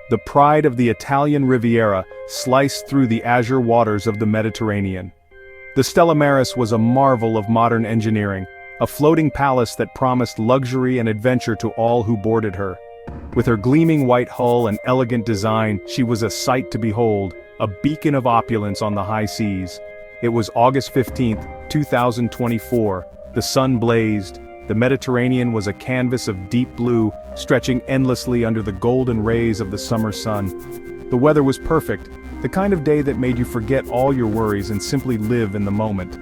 the pride of the Italian Riviera, sliced through the azure waters of the Mediterranean. The Stella Maris was a marvel of modern engineering, a floating palace that promised luxury and adventure to all who boarded her. With her gleaming white hull and elegant design, she was a sight to behold, a beacon of opulence on the high seas. It was August 15, 2024, the sun blazed, the Mediterranean was a canvas of deep blue, stretching endlessly under the golden rays of the summer sun. The weather was perfect, the kind of day that made you forget all your worries and simply live in the moment.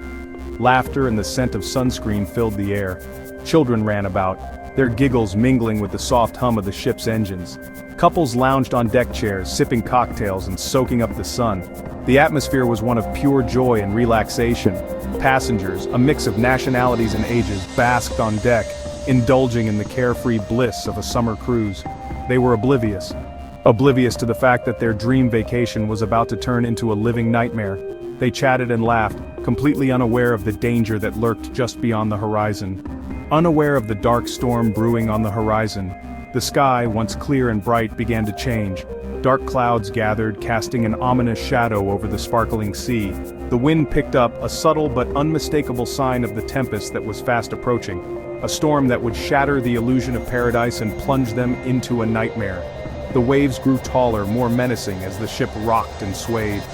Laughter and the scent of sunscreen filled the air. Children ran about, their giggles mingling with the soft hum of the ship's engines. Couples lounged on deck chairs, sipping cocktails and soaking up the sun. The atmosphere was one of pure joy and relaxation. Passengers, a mix of nationalities and ages, basked on deck, indulging in the carefree bliss of a summer cruise. They were oblivious to the fact that their dream vacation was about to turn into a living nightmare. They chatted and laughed, completely unaware of the danger that lurked just beyond the horizon. Unaware of the dark storm brewing on the horizon, the sky, once clear and bright, began to change. Dark clouds gathered, casting an ominous shadow over the sparkling sea. The wind picked up, a subtle but unmistakable sign of the tempest that was fast approaching. A storm that would shatter the illusion of paradise and plunge them into a nightmare. The waves grew taller, more menacing as the ship rocked and swayed.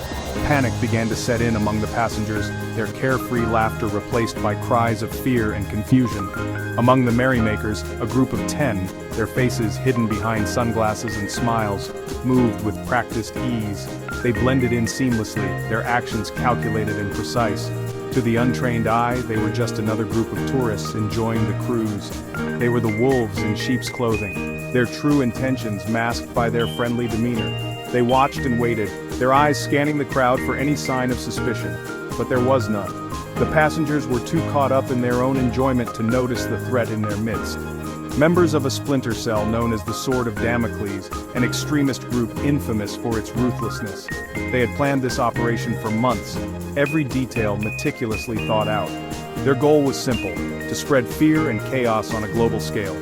Panic began to set in among the passengers, their carefree laughter replaced by cries of fear and confusion. Among the merrymakers, a group of 10, their faces hidden behind sunglasses and smiles, moved with practiced ease. They blended in seamlessly, their actions calculated and precise. To the untrained eye, they were just another group of tourists enjoying the cruise. They were the wolves in sheep's clothing, their true intentions masked by their friendly demeanor. They watched and waited, their eyes scanning the crowd for any sign of suspicion. But there was none. The passengers were too caught up in their own enjoyment to notice the threat in their midst. Members of a splinter cell known as the Sword of Damocles, an extremist group infamous for its ruthlessness. They had planned this operation for months, every detail meticulously thought out. Their goal was simple, to spread fear and chaos on a global scale.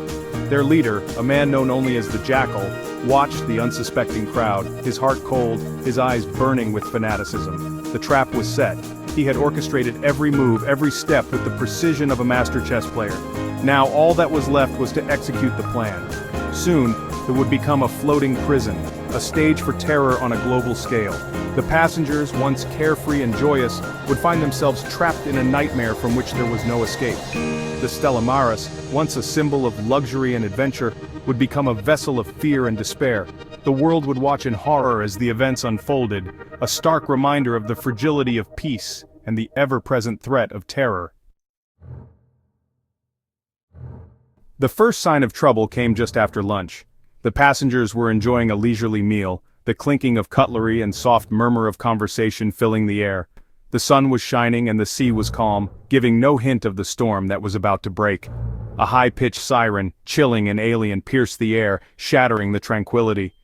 Their leader, a man known only as the Jackal, watched the unsuspecting crowd, his heart cold, his eyes burning with fanaticism. The trap was set. He had orchestrated every move, every step with the precision of a master chess player. Now all that was left was to execute the plan. Soon, it would become a floating prison, a stage for terror on a global scale. The passengers, once carefree and joyous, would find themselves trapped in a nightmare from which there was no escape. The Stella Maris, once a symbol of luxury and adventure, would become a vessel of fear and despair. The world would watch in horror as the events unfolded, a stark reminder of the fragility of peace and the ever-present threat of terror. The first sign of trouble came just after lunch. The passengers were enjoying a leisurely meal, the clinking of cutlery and soft murmur of conversation filling the air. The sun was shining and the sea was calm, giving no hint of the storm that was about to break. A high-pitched siren, chilling and alien, pierced the air, shattering the tranquility.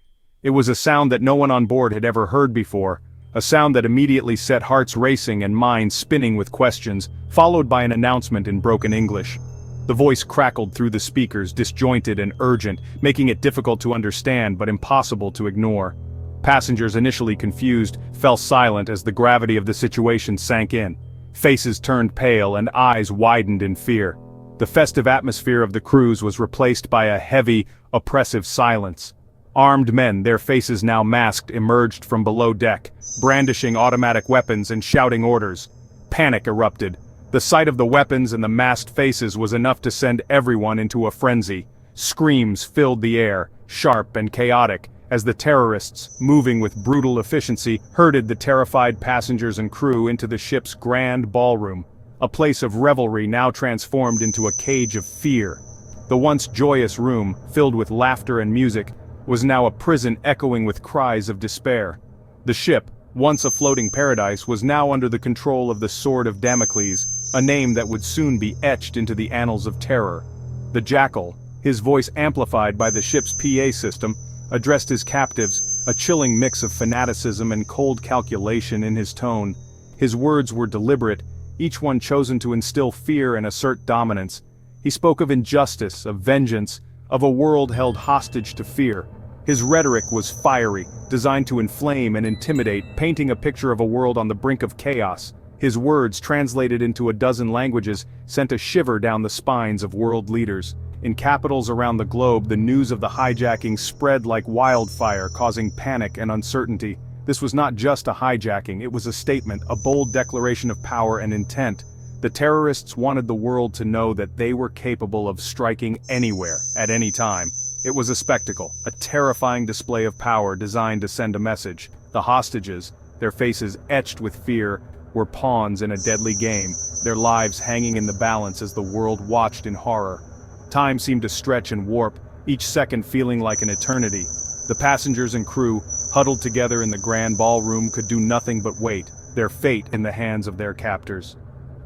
It was a sound that no one on board had ever heard before, a sound that immediately set hearts racing and minds spinning with questions, followed by an announcement in broken English. The voice crackled through the speakers, disjointed and urgent, making it difficult to understand but impossible to ignore. Passengers, initially confused, fell silent as the gravity of the situation sank in. Faces turned pale and eyes widened in fear. The festive atmosphere of the cruise was replaced by a heavy, oppressive silence. Armed men, their faces now masked, emerged from below deck, brandishing automatic weapons and shouting orders. Panic erupted. The sight of the weapons and the masked faces was enough to send everyone into a frenzy. Screams filled the air, sharp and chaotic, as the terrorists, moving with brutal efficiency, herded the terrified passengers and crew into the ship's grand ballroom, a place of revelry now transformed into a cage of fear. The once joyous room, filled with laughter and music, was now a prison echoing with cries of despair. The ship, once a floating paradise, was now under the control of the Sword of Damocles, a name that would soon be etched into the annals of terror. The Jackal, his voice amplified by the ship's PA system, addressed his captives, a chilling mix of fanaticism and cold calculation in his tone. His words were deliberate, each one chosen to instill fear and assert dominance. He spoke of injustice, of vengeance, of a world held hostage to fear. His rhetoric was fiery, designed to inflame and intimidate, painting a picture of a world on the brink of chaos. His words, translated into a dozen languages, sent a shiver down the spines of world leaders. In capitals around the globe, the news of the hijacking spread like wildfire, causing panic and uncertainty. This was not just a hijacking, it was a statement, a bold declaration of power and intent. The terrorists wanted the world to know that they were capable of striking anywhere, at any time. It was a spectacle, a terrifying display of power designed to send a message. The hostages, their faces etched with fear, were pawns in a deadly game, their lives hanging in the balance as the world watched in horror. Time seemed to stretch and warp, each second feeling like an eternity. The passengers and crew, huddled together in the grand ballroom, could do nothing but wait, their fate in the hands of their captors.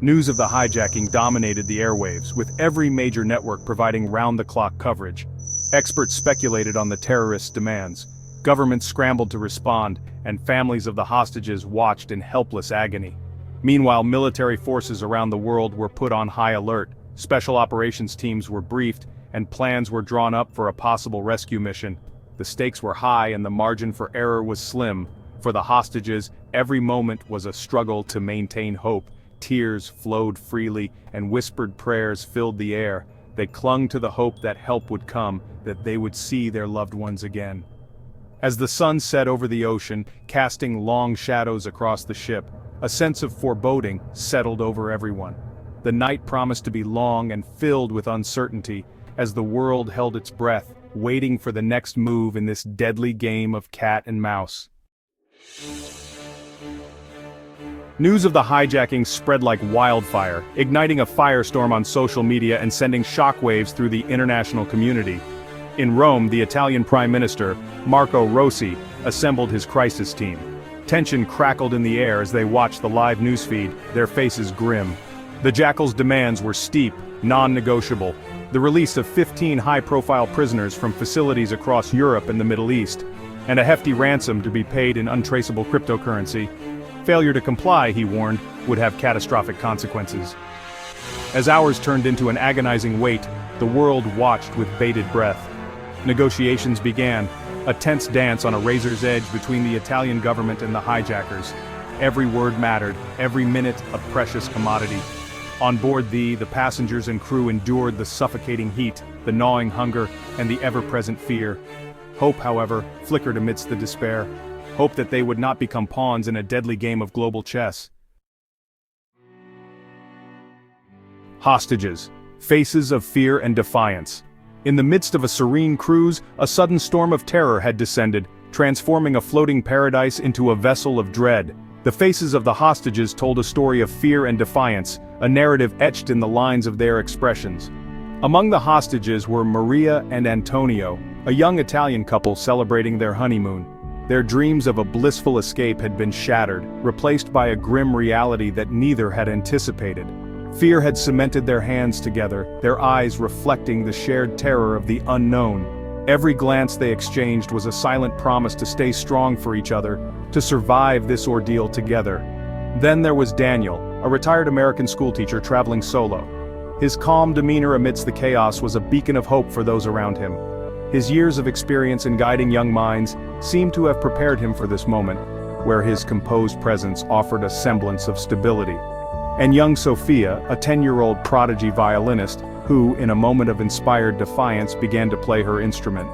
News of the hijacking dominated the airwaves, with every major network providing round-the-clock coverage. Experts speculated on the terrorists' demands. Governments scrambled to respond, and families of the hostages watched in helpless agony. Meanwhile, military forces around the world were put on high alert. Special operations teams were briefed, and plans were drawn up for a possible rescue mission. The stakes were high and the margin for error was slim. For the hostages, every moment was a struggle to maintain hope. Tears flowed freely, and whispered prayers filled the air. They clung to the hope that help would come, that they would see their loved ones again. As the sun set over the ocean, casting long shadows across the ship, a sense of foreboding settled over everyone. The night promised to be long and filled with uncertainty, as the world held its breath, waiting for the next move in this deadly game of cat and mouse. News of the hijacking spread like wildfire, igniting a firestorm on social media and sending shockwaves through the international community. In Rome, the Italian Prime Minister, Marco Rossi, assembled his crisis team. Tension crackled in the air as they watched the live newsfeed, their faces grim. The Jackal's demands were steep, non-negotiable. The release of 15 high-profile prisoners from facilities across Europe and the Middle East, and a hefty ransom to be paid in untraceable cryptocurrency. Failure to comply, he warned, would have catastrophic consequences. As hours turned into an agonizing wait, the world watched with bated breath. Negotiations began, a tense dance on a razor's edge between the Italian government and the hijackers. Every word mattered, every minute a precious commodity. On board the passengers and crew endured the suffocating heat, the gnawing hunger, and the ever-present fear. Hope, however, flickered amidst the despair. Hope that they would not become pawns in a deadly game of global chess. Hostages, faces of fear and defiance. In the midst of a serene cruise, a sudden storm of terror had descended, transforming a floating paradise into a vessel of dread. The faces of the hostages told a story of fear and defiance, a narrative etched in the lines of their expressions. Among the hostages were Maria and Antonio, a young Italian couple celebrating their honeymoon. Their dreams of a blissful escape had been shattered, replaced by a grim reality that neither had anticipated. Fear had cemented their hands together, their eyes reflecting the shared terror of the unknown. Every glance they exchanged was a silent promise to stay strong for each other, to survive this ordeal together. Then there was Daniel, a retired American schoolteacher traveling solo. His calm demeanor amidst the chaos was a beacon of hope for those around him. His years of experience in guiding young minds seemed to have prepared him for this moment, where his composed presence offered a semblance of stability. And young Sofia, a 10-year-old prodigy violinist, who, in a moment of inspired defiance, began to play her instrument.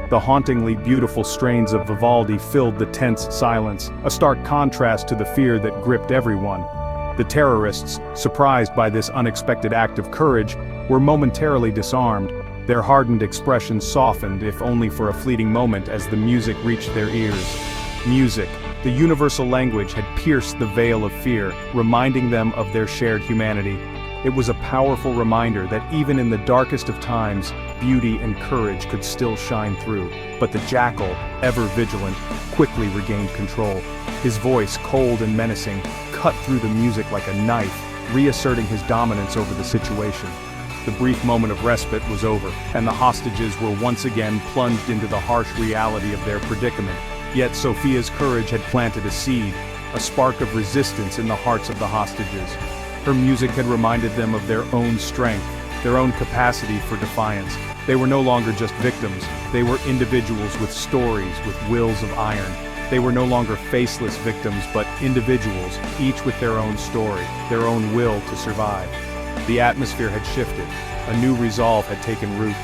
The hauntingly beautiful strains of Vivaldi filled the tense silence, a stark contrast to the fear that gripped everyone. The terrorists, surprised by this unexpected act of courage, were momentarily disarmed. Their hardened expressions softened, if only for a fleeting moment, as the music reached their ears. Music, the universal language, had pierced the veil of fear, reminding them of their shared humanity. It was a powerful reminder that even in the darkest of times, beauty and courage could still shine through. But the Jackal, ever vigilant, quickly regained control. His voice, cold and menacing, cut through the music like a knife, reasserting his dominance over the situation. The brief moment of respite was over, and the hostages were once again plunged into the harsh reality of their predicament. Yet Sofia's courage had planted a seed, a spark of resistance in the hearts of the hostages. Her music had reminded them of their own strength, their own capacity for defiance. They were no longer just victims, they were individuals with stories, with wills of iron. They were no longer faceless victims, but individuals, each with their own story, their own will to survive. The atmosphere had shifted. A new resolve had taken root.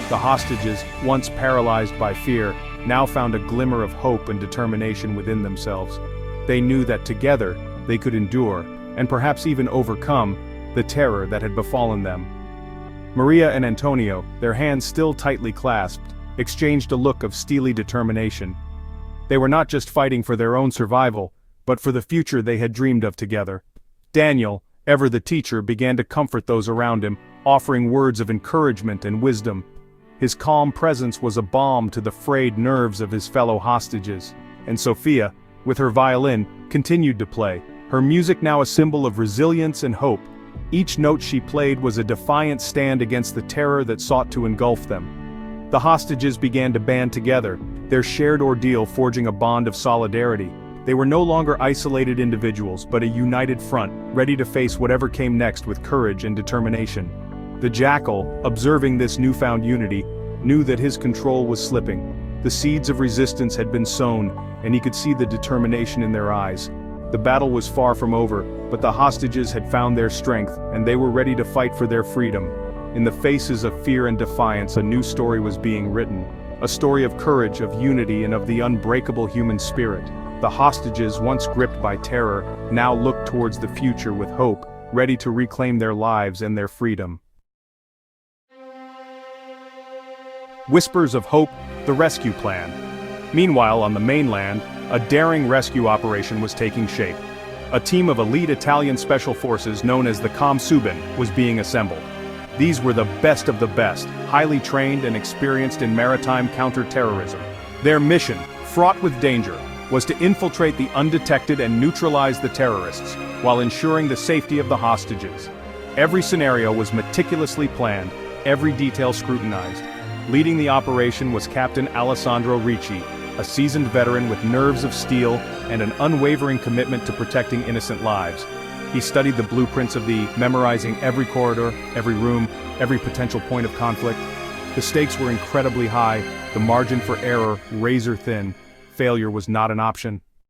The hostages, once paralyzed by fear, now found a glimmer of hope and determination within themselves. They knew that together, they could endure, and perhaps even overcome, the terror that had befallen them. Maria and Antonio, their hands still tightly clasped, exchanged a look of steely determination. They were not just fighting for their own survival, but for the future they had dreamed of together. Daniel, ever the teacher, began to comfort those around him, offering words of encouragement and wisdom. His calm presence was a balm to the frayed nerves of his fellow hostages. And Sofia, with her violin, continued to play, her music now a symbol of resilience and hope. Each note she played was a defiant stand against the terror that sought to engulf them. The hostages began to band together, their shared ordeal forging a bond of solidarity. They were no longer isolated individuals, but a united front, ready to face whatever came next with courage and determination. The Jackal, observing this newfound unity, knew that his control was slipping. The seeds of resistance had been sown, and he could see the determination in their eyes. The battle was far from over, but the hostages had found their strength, and they were ready to fight for their freedom. In the faces of fear and defiance, a new story was being written. A story of courage, of unity, and of the unbreakable human spirit. The hostages, once gripped by terror, now looked towards the future with hope, ready to reclaim their lives and their freedom. Whispers of hope, the rescue plan. Meanwhile, on the mainland, a daring rescue operation was taking shape. A team of elite Italian special forces known as the COMSUBIN was being assembled. These were the best of the best, highly trained and experienced in maritime counter-terrorism. Their mission, fraught with danger, was to infiltrate the undetected and neutralize the terrorists, while ensuring the safety of the hostages. Every scenario was meticulously planned, every detail scrutinized. Leading the operation was Captain Alessandro Ricci, a seasoned veteran with nerves of steel and an unwavering commitment to protecting innocent lives. He studied the blueprints of the, memorizing every corridor, every room, every potential point of conflict. The stakes were incredibly high, the margin for error razor thin. Failure was not an option.